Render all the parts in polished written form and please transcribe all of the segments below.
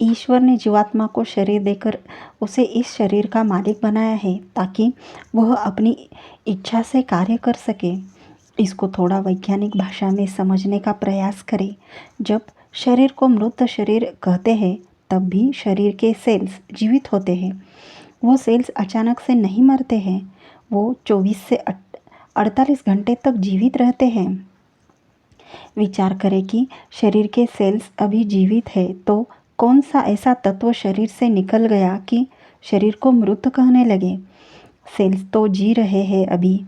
ईश्वर ने जीवात्मा को शरीर देकर उसे इस शरीर का मालिक बनाया है ताकि वह अपनी इच्छा से कार्य कर सके। इसको थोड़ा वैज्ञानिक भाषा में समझने का प्रयास करें। जब शरीर को मृत शरीर कहते हैं तब भी शरीर के सेल्स जीवित होते हैं। वो सेल्स अचानक से नहीं मरते हैं, वो 24 से 48 घंटे तक जीवित रहते हैं। विचार करें कि शरीर के सेल्स अभी जीवित है तो कौन सा ऐसा तत्व शरीर से निकल गया कि शरीर को मृत कहने लगे। सेल्स तो जी रहे हैं अभी।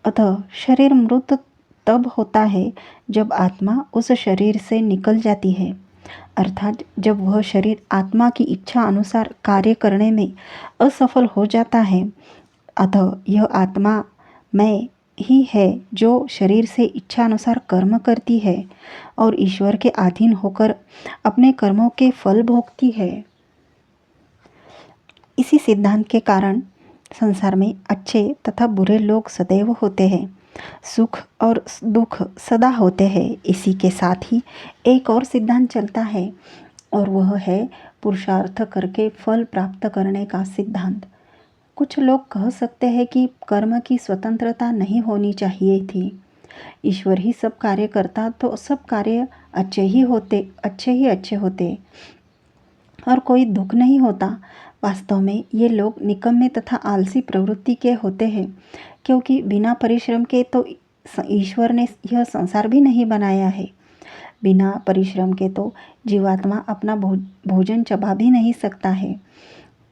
अतः शरीर मृत तब होता है जब आत्मा उस शरीर से निकल जाती है, अर्थात जब वह शरीर आत्मा की इच्छा अनुसार कार्य करने में असफल हो जाता है। अतः यह आत्मा मैं ही है जो शरीर से इच्छा अनुसार कर्म करती है और ईश्वर के अधीन होकर अपने कर्मों के फल भोगती है। इसी सिद्धांत के कारण संसार में अच्छे तथा बुरे लोग सदैव होते हैं, सुख और दुख सदा होते हैं। इसी के साथ ही एक और सिद्धांत चलता है और वह है पुरुषार्थ करके फल प्राप्त करने का सिद्धांत। कुछ लोग कह सकते हैं कि कर्म की स्वतंत्रता नहीं होनी चाहिए थी। ईश्वर ही सब कार्य करता तो सब कार्य अच्छे ही होते और कोई दुख नहीं होता। वास्तव में ये लोग निकम्मे तथा आलसी प्रवृत्ति के होते हैं, क्योंकि बिना परिश्रम के तो ईश्वर ने यह संसार भी नहीं बनाया है। बिना परिश्रम के तो जीवात्मा अपना भोजन चबा भी नहीं सकता है।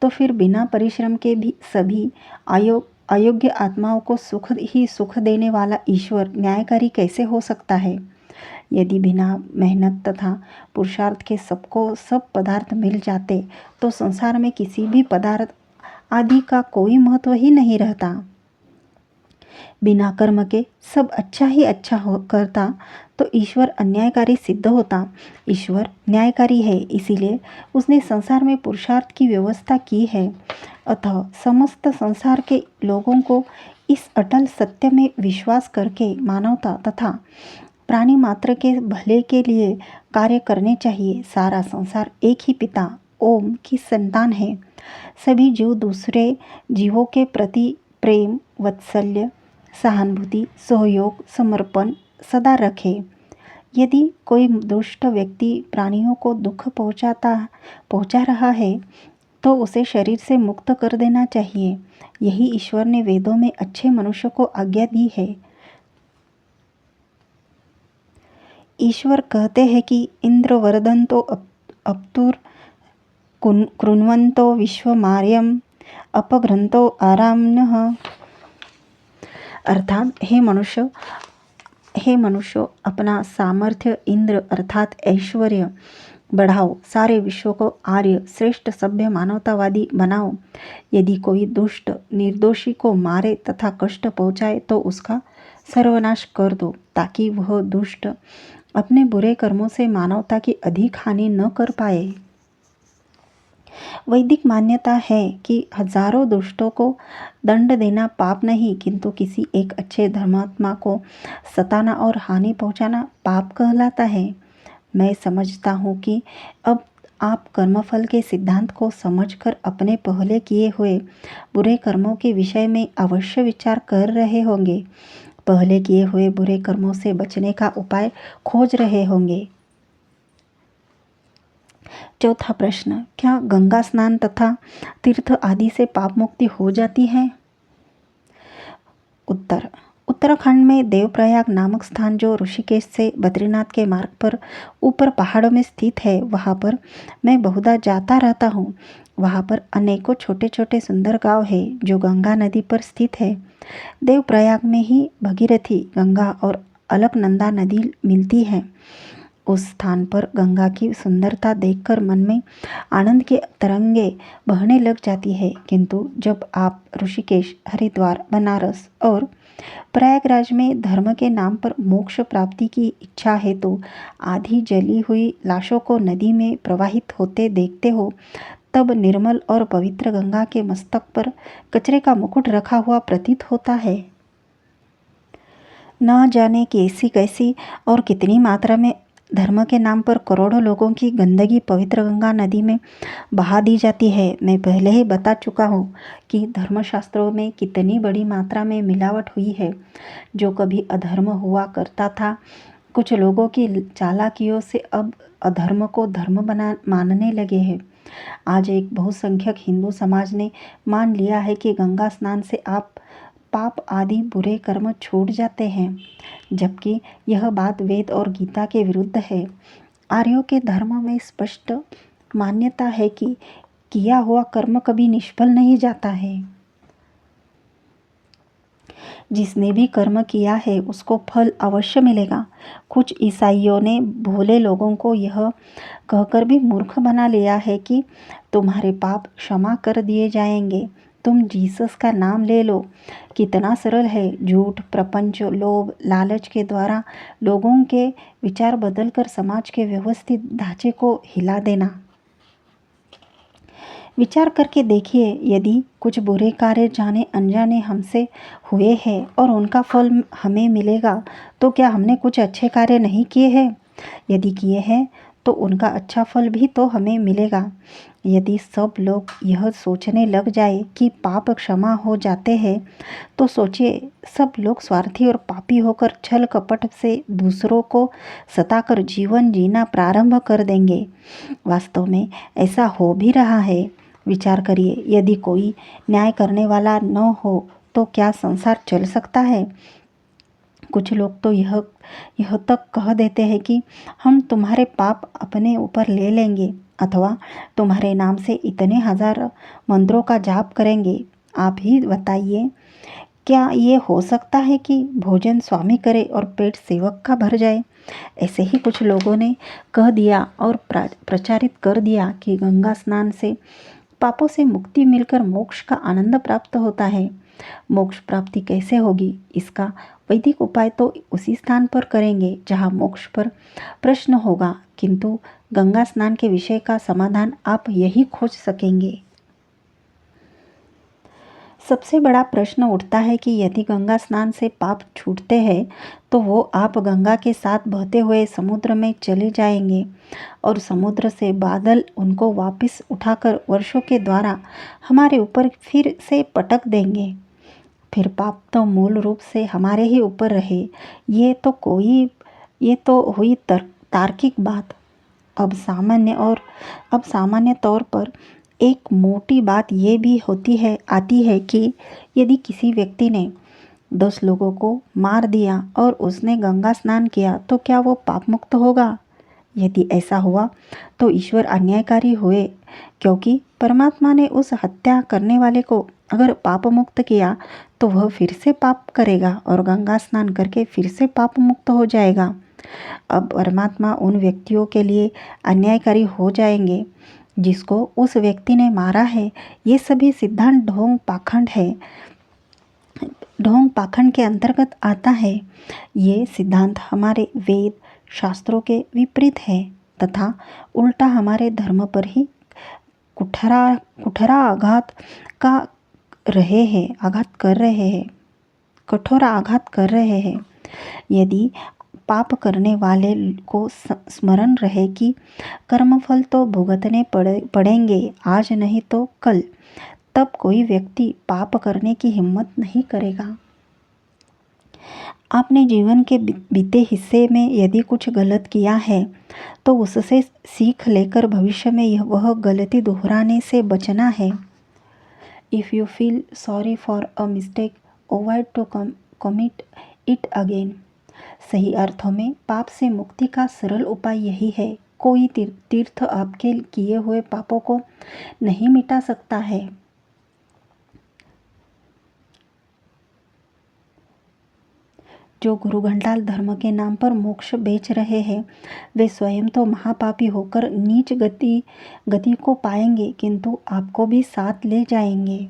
तो फिर बिना परिश्रम के भी सभी अयोग्य आत्माओं को सुख देने वाला ईश्वर न्यायकारी कैसे हो सकता है। यदि बिना मेहनत तथा पुरुषार्थ के सबको सब पदार्थ मिल जाते तो संसार में किसी भी पदार्थ आदि का कोई महत्व ही नहीं रहता। बिना कर्म के सब अच्छा ही अच्छा करता तो ईश्वर अन्यायकारी सिद्ध होता। ईश्वर न्यायकारी है, इसीलिए उसने संसार में पुरुषार्थ की व्यवस्था की है। अतः समस्त संसार के लोगों को इस अटल सत्य में विश्वास करके मानवता तथा प्राणी मात्र के भले के लिए कार्य करने चाहिए। सारा संसार एक ही पिता ओम की संतान है। सभी जीव दूसरे जीवों के प्रति प्रेम, वात्सल्य, सहानुभूति, सहयोग, समर्पण सदा रखे। यदि कोई दुष्ट व्यक्ति प्राणियों को दुख पहुंचा रहा है तो उसे शरीर से मुक्त कर देना चाहिए। यही ईश्वर ने वेदों में अच्छे मनुष्य को आज्ञा दी है। ईश्वर कहते हैं कि इंद्र वर्धन्तो अप्तुर कृण्वन्तो विश्वमार्यम अपघ्रन्तो आरामनः, अर्थात हे मनुष्य अपना सामर्थ्य इंद्र अर्थात ऐश्वर्य बढ़ाओ, सारे विश्व को आर्य श्रेष्ठ सभ्य मानवतावादी बनाओ। यदि कोई दुष्ट निर्दोषी को मारे तथा कष्ट पहुँचाए तो उसका सर्वनाश कर दो, ताकि वह दुष्ट अपने बुरे कर्मों से मानवता की अधिक हानि न कर पाए। वैदिक मान्यता है कि हजारों दुष्टों को दंड देना पाप नहीं, किंतु किसी एक अच्छे धर्मात्मा को सताना और हानि पहुंचाना पाप कहलाता है। मैं समझता हूँ कि अब आप कर्मफल के सिद्धांत को समझकर अपने पहले किए हुए बुरे कर्मों के विषय में अवश्य विचार कर रहे होंगे। पहले किए हुए बुरे कर्मों से बचने का उपाय खोज रहे होंगे। चौथा प्रश्न, क्या गंगा स्नान तथा तीर्थ आदि से पाप मुक्ति हो जाती है? उत्तर, उत्तराखंड में देवप्रयाग नामक स्थान जो ऋषिकेश से बद्रीनाथ के मार्ग पर ऊपर पहाड़ों में स्थित है, वहाँ पर मैं बहुधा जाता रहता हूँ। वहाँ पर अनेकों छोटे छोटे सुंदर गांव है जो गंगा नदी पर स्थित है। देवप्रयाग में ही भगीरथी गंगा और अलकनंदा नदी मिलती है। उस स्थान पर गंगा की सुंदरता देखकर मन में आनंद के तरंगे बहने लग जाती है। किंतु जब आप ऋषिकेश, हरिद्वार, बनारस और प्रयागराज में धर्म के नाम पर मोक्ष प्राप्ति की इच्छा है तो आधी जली हुई लाशों को नदी में प्रवाहित होते देखते हो, तब निर्मल और पवित्र गंगा के मस्तक पर कचरे का मुकुट रखा हुआ प्रतीत होता है। न जाने कैसी कैसी और कितनी मात्रा में धर्म के नाम पर करोड़ों लोगों की गंदगी पवित्र गंगा नदी में बहा दी जाती है। मैं पहले ही बता चुका हूँ कि धर्मशास्त्रों में कितनी बड़ी मात्रा में मिलावट हुई है। जो कभी अधर्म हुआ करता था, कुछ लोगों की चालाकियों से अब अधर्म को धर्म मानने लगे हैं। आज एक बहुसंख्यक हिंदू समाज ने मान लिया है कि गंगा स्नान से आप पाप आदि बुरे कर्म छूट जाते हैं, जबकि यह बात वेद और गीता के विरुद्ध है। आर्यों के धर्म में स्पष्ट मान्यता है कि किया हुआ कर्म कभी निष्फल नहीं जाता है। जिसने भी कर्म किया है उसको फल अवश्य मिलेगा। कुछ ईसाइयों ने भोले लोगों को यह कहकर भी मूर्ख बना लिया है कि तुम्हारे पाप क्षमा कर दिए जाएंगे, तुम जीसस का नाम ले लो। कितना सरल है झूठ, प्रपंच, लोभ, लालच के द्वारा लोगों के विचार बदलकर समाज के व्यवस्थित ढांचे को हिला देना। विचार करके देखिए, यदि कुछ बुरे कार्य जाने अनजाने हमसे हुए हैं और उनका फल हमें मिलेगा, तो क्या हमने कुछ अच्छे कार्य नहीं किए हैं? यदि किए हैं तो उनका अच्छा फल भी तो हमें मिलेगा। यदि सब लोग यह सोचने लग जाए कि पाप क्षमा हो जाते हैं, तो सोचिए सब लोग स्वार्थी और पापी होकर छल कपट से दूसरों को सताकर जीवन जीना प्रारंभ कर देंगे। वास्तव में ऐसा हो भी रहा है। विचार करिए, यदि कोई न्याय करने वाला न हो तो क्या संसार चल सकता है? कुछ लोग तो यह तक कह देते हैं कि हम तुम्हारे पाप अपने ऊपर ले लेंगे अथवा तुम्हारे नाम से इतने हजार मंत्रों का जाप करेंगे। आप ही बताइए, क्या ये हो सकता है कि भोजन स्वामी करे और पेट सेवक का भर जाए? ऐसे ही कुछ लोगों ने कह दिया और प्रचारित कर दिया कि गंगा स्नान से पापों से मुक्ति मिलकर मोक्ष का आनंद प्राप्त होता है। मोक्ष प्राप्ति कैसे होगी? इसका वैदिक उपाय तो उसी स्थान पर करेंगे जहाँ मोक्ष पर प्रश्न होगा, किंतु गंगा स्नान के विषय का समाधान आप यही खोज सकेंगे। सबसे बड़ा प्रश्न उठता है कि यदि गंगा स्नान से पाप छूटते हैं तो वो आप गंगा के साथ बहते हुए समुद्र में चले जाएंगे और समुद्र से बादल उनको वापस उठाकर वर्षों के द्वारा हमारे ऊपर फिर से पटक देंगे। फिर पाप तो मूल रूप से हमारे ही ऊपर रहे। ये तो हुई तार्किक बात। अब सामान्य तौर पर एक मोटी बात ये भी आती है कि यदि किसी व्यक्ति ने 10 लोगों को मार दिया और उसने गंगा स्नान किया तो क्या वो पाप मुक्त होगा? यदि ऐसा हुआ तो ईश्वर अन्यायकारी हुए, क्योंकि परमात्मा ने उस हत्या करने वाले को अगर पाप मुक्त किया तो वह फिर से पाप करेगा और गंगा स्नान करके फिर से पाप मुक्त हो जाएगा। अब परमात्मा उन व्यक्तियों के लिए अन्यायकारी हो जाएंगे जिसको उस व्यक्ति ने मारा है। ये सभी सिद्धांत ढोंग पाखंड के अंतर्गत आता है। ये सिद्धांत हमारे वेद शास्त्रों के विपरीत है तथा उल्टा हमारे धर्म पर ही कठोर आघात कर रहे हैं। यदि पाप करने वाले को स्मरण रहे कि कर्मफल तो भुगतने पड़ेंगे, आज नहीं तो कल, तब कोई व्यक्ति पाप करने की हिम्मत नहीं करेगा। आपने जीवन के बीते हिस्से में यदि कुछ गलत किया है तो उससे सीख लेकर भविष्य में वह गलती दोहराने से बचना है। If you feel sorry for a mistake, avoid to commit it again. सही अर्थों में पाप से मुक्ति का सरल उपाय यही है। कोई तीर्थ आपके किए हुए पापों को नहीं मिटा सकता है। जो गुरु घंटाल धर्म के नाम पर मोक्ष बेच रहे हैं वे स्वयं तो महापापी होकर नीच गति को पाएंगे, किंतु आपको भी साथ ले जाएंगे।